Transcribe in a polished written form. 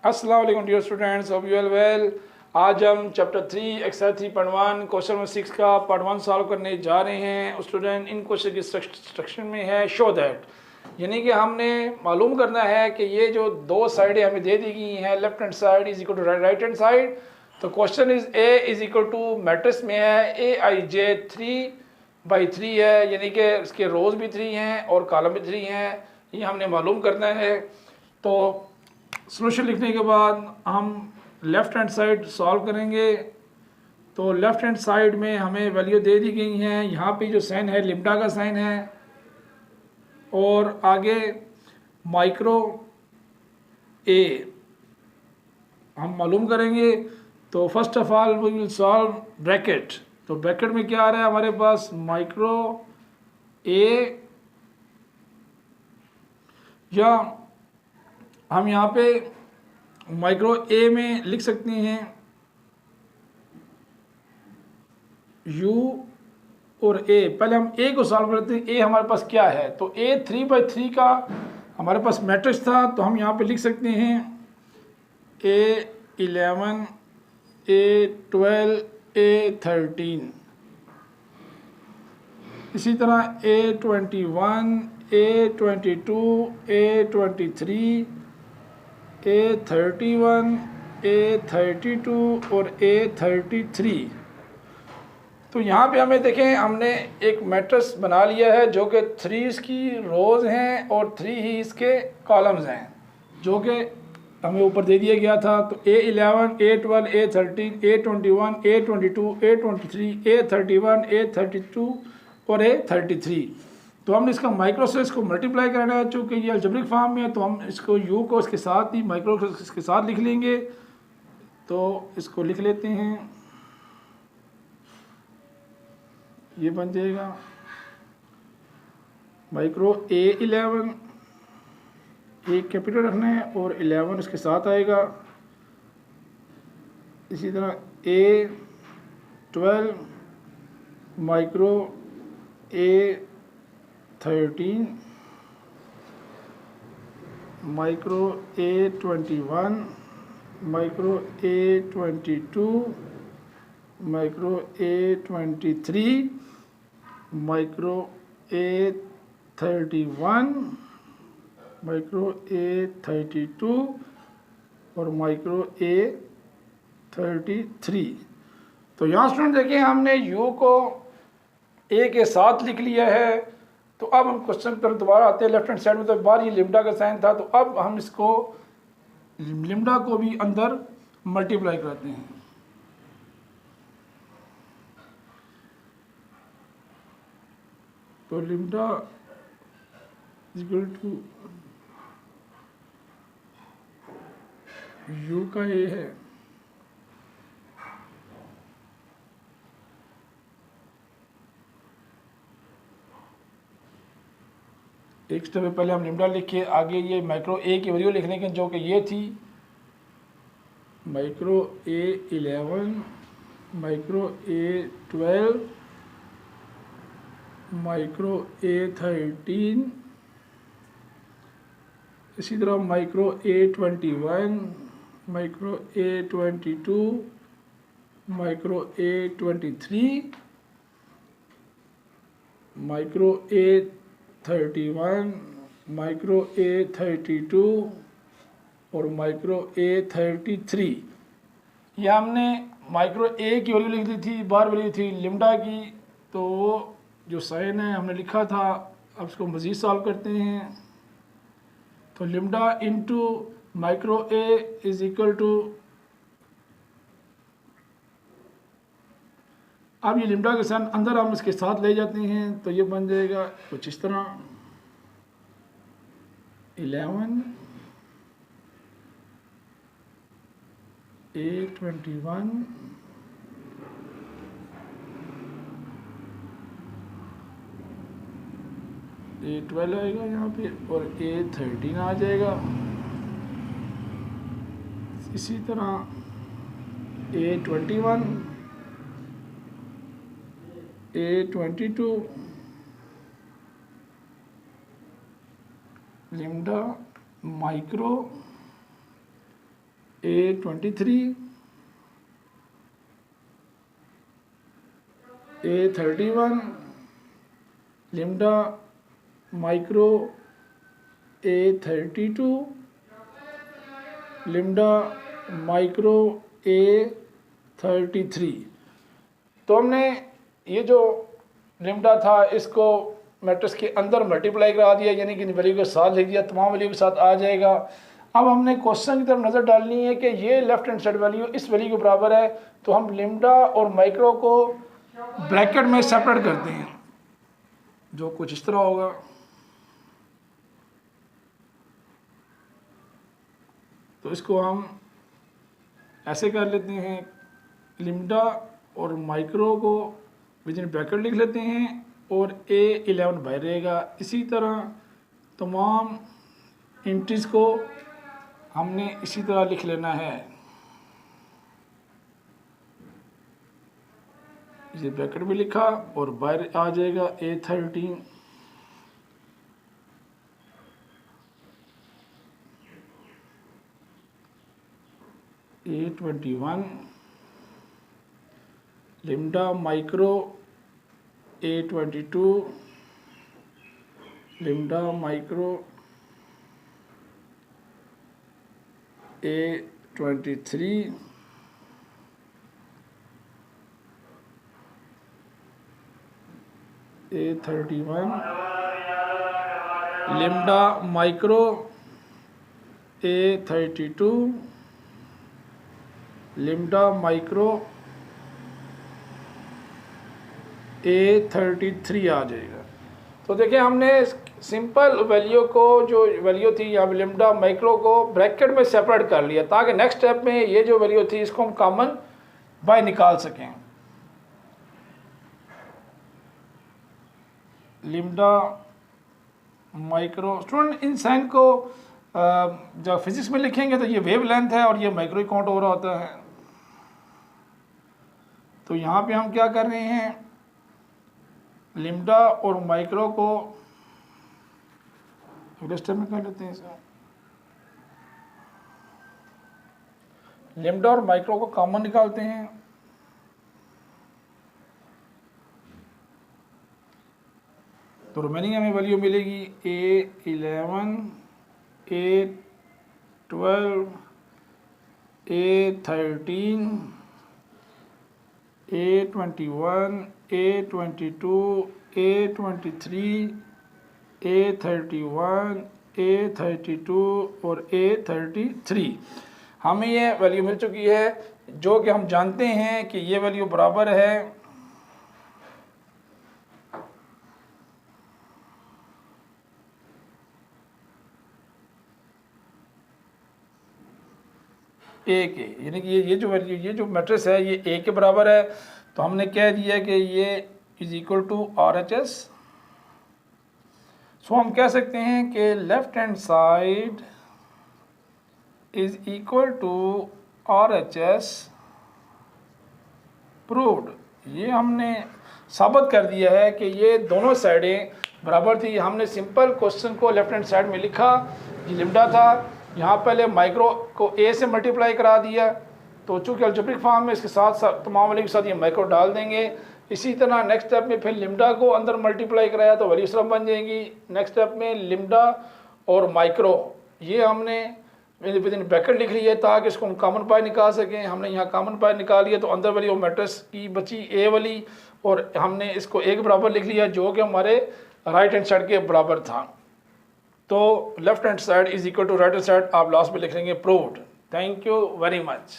अस्सलाम वालेकुम dear students, hope you are well. आज हम चैप्टर 3 एक्सरसाइज 3.1 क्वेश्चन नंबर 6 का पार्ट 1 सॉल्व करने जा रहे हैं। स्टूडेंट, इन क्वेश्चन की इंस्ट्रक्शन में है शो दैट, यानी कि हमने मालूम करना है कि ये जो दो साइडें हमें दे दी गई हैं, left hand side is equal to right hand side. तो question is A is equal to matrix में है AIJ 3/3 है, यानी कि इसके रोज भी 3 हैं और कॉलम भी 3 हैं। ये हमने मालूम करना है। तो सोल्यूशन लिखने के बाद हम लेफ़्ट हैंड साइड सॉल्व करेंगे। तो लेफ़्ट हैंड साइड में हमें वैल्यू दे दी गई हैं। यहाँ पे जो साइन है लिम्डा का साइन है, और आगे माइक्रो ए हम मालूम करेंगे। तो first of all we will solve bracket. तो ब्रैकेट में क्या आ रहा है हमारे पास, माइक्रो ए, या हम यहाँ पे माइक्रो ए में लिख सकते हैं U और A। पहले हम A को सॉल्व करते हैं। A हमारे पास क्या है, तो A 3/3 का हमारे पास मैट्रिक्स था। तो हम यहाँ पे लिख सकते हैं A11 A12 A13। इसी तरह A21 A22 A23 A31 A32 और A33। तो यहाँ पे हमें देखें, हमने एक मैट्रिक्स बना लिया है जो कि 3 इसकी रोज़ हैं और 3 ही इसके कॉलम्स हैं, जो कि हमें ऊपर दे दिया गया था। तो A11 A12 A13 A21 A22 A23 A31 A32 और A33। तो हमने इसका माइक्रो से इसको मल्टीप्लाई करना है। चूँकि ये अलजेब्रिक फॉर्म में है तो हम इसको U को इसके साथ ही माइक्रो इसके साथ लिख लेंगे। तो इसको लिख लेते हैं, ये बन जाएगा माइक्रो A11, एक कैपिटल रखना है और 11 इसके साथ आएगा। इसी तरह A12 micro A13 micro A21 micro A22 micro A23 micro A31 micro A32 और माइक्रो A33। तो यहाँ स्टूडेंट देखिए, हमने U को A के साथ लिख लिया है। तो अब हम क्वेश्चन पर दोबारा आते हैं। लेफ्ट हैंड साइड में तो बार ये लिम्डा का साइन था, तो अब हम इसको लिम्डा को भी अंदर मल्टीप्लाई करते हैं। तो लिम्डा इक्वल टू U का A है, एक स्टेप पहले हम लिम्डा लिख के आगे ये माइक्रो ए की वैल्यू लिख लेंगे, जो कि ये थी micro A11 micro A12 micro A13, इसी तरह micro A21 micro A22 micro A23 micro A31 micro A32 और माइक्रो A33। यह हमने माइक्रो ए की वैल्यू लिख दी थी, बार वैल्यू थी लिम्डा की। तो जो साइन है हमने लिखा था, अब इसको मज़ीद सॉल्व करते हैं। तो lambda into micro A is equal to, अब ये लिम्डा के साइन अंदर हम इसके साथ ले जाते हैं। तो ये बन जाएगा कुछ इस तरह 11 A21 A12 आएगा यहाँ पे और A13 आ जाएगा। इसी तरह A21 A22 lambda micro A23, A31, lambda micro A32, lambda micro A33। तो हमने ये जो लिम्डा था इसको मैट्रिक्स के अंदर मल्टीप्लाई करा दिया, यानी कि वैल्यू के साथ लिख दिया, तमाम वैल्यू के साथ आ जाएगा। अब हमने क्वेश्चन की तरफ नज़र डालनी है कि ये लेफ्ट हैंड साइड वैल्यू इस वैल्यू के बराबर है, तो हम लिम्डा और माइक्रो को ब्रैकेट में सेपरेट करते हैं, जो कुछ इस तरह होगा। तो इसको हम ऐसे कर लेते हैं, लिम्डा और माइक्रो को विदिन ब्रैकेट लिख लेते हैं और A11 बाहर रहेगा। इसी तरह तमाम एंट्रीज को हमने इसी तरह लिख लेना है। ये ब्रैकेट भी लिखा और बाहर आ जाएगा A13, A21, lambda micro A22, lambda micro A23, A31, lambda micro A32, lambda micro A33 आ जाएगा। तो देखिए हमने सिंपल वैल्यू को, जो वैल्यू थी यहाँ लिम्डा माइक्रो को ब्रैकेट में सेपरेट कर लिया, ताकि नेक्स्ट स्टेप में ये जो वैल्यू थी इसको हम कॉमन बाय निकाल सकें। लिम्डा माइक्रो, स्टूडेंट इन साइन को जब फिजिक्स में लिखेंगे तो ये वेव लेंथ है और ये माइक्रो काउंट हो रहा होता है। तो यहाँ पे हम क्या कर रहे हैं, लिम्डा और माइक्रो को अगले स्टेप में कर लेते हैं इसे। लिम्डा और माइक्रो को कॉमन निकालते हैं। तो रिमेनिंग हमें वैल्यू मिलेगी A11, A12, A13, A21, A22, A23, A31, A32 और A33। हमें ये वैल्यू मिल चुकी है, जो कि हम जानते हैं कि ये वैल्यू बराबर है ए के, यानी कि ये जो वैल्यू, ये जो मैट्रिक्स है ये ए के बराबर है। तो हमने कह दिया कि ये इज इक्वल टू RHS। सो हम कह सकते हैं कि left hand side is equal to RHS proved. ये हमने साबित कर दिया है कि ये दोनों साइडें बराबर थी। हमने सिंपल क्वेश्चन को लेफ्ट हैंड साइड में लिखा, ये लिम्डा था, यहाँ पहले माइक्रो को A से मल्टीप्लाई करा दिया, तो चूँकि अलजेब्रिक फॉर्म में इसके साथ साथ तमाम वैल्यू के साथ ये माइक्रो डाल देंगे। इसी तरह नेक्स्ट स्टेप में फिर लिम्डा को अंदर मल्टीप्लाई कराया तो वैल्यू सब बन जाएंगी। नेक्स्ट स्टेप में लिम्डा और माइक्रो ये हमने विदिन ब्रैकेट लिख ली है ताकि इसको हम कॉमन पाई निकाल सकें। हमने यहाँ कॉमन पाई निकाल लिया तो अंदर वाली वो मैट्रिक्स की बची A वाली, और हमने इसको A के बराबर लिख लिया जो कि हमारे राइट हैंड साइड के बराबर था। तो left hand side is equal to right hand side आप लास्ट में लिख लेंगे proved. Thank you very much.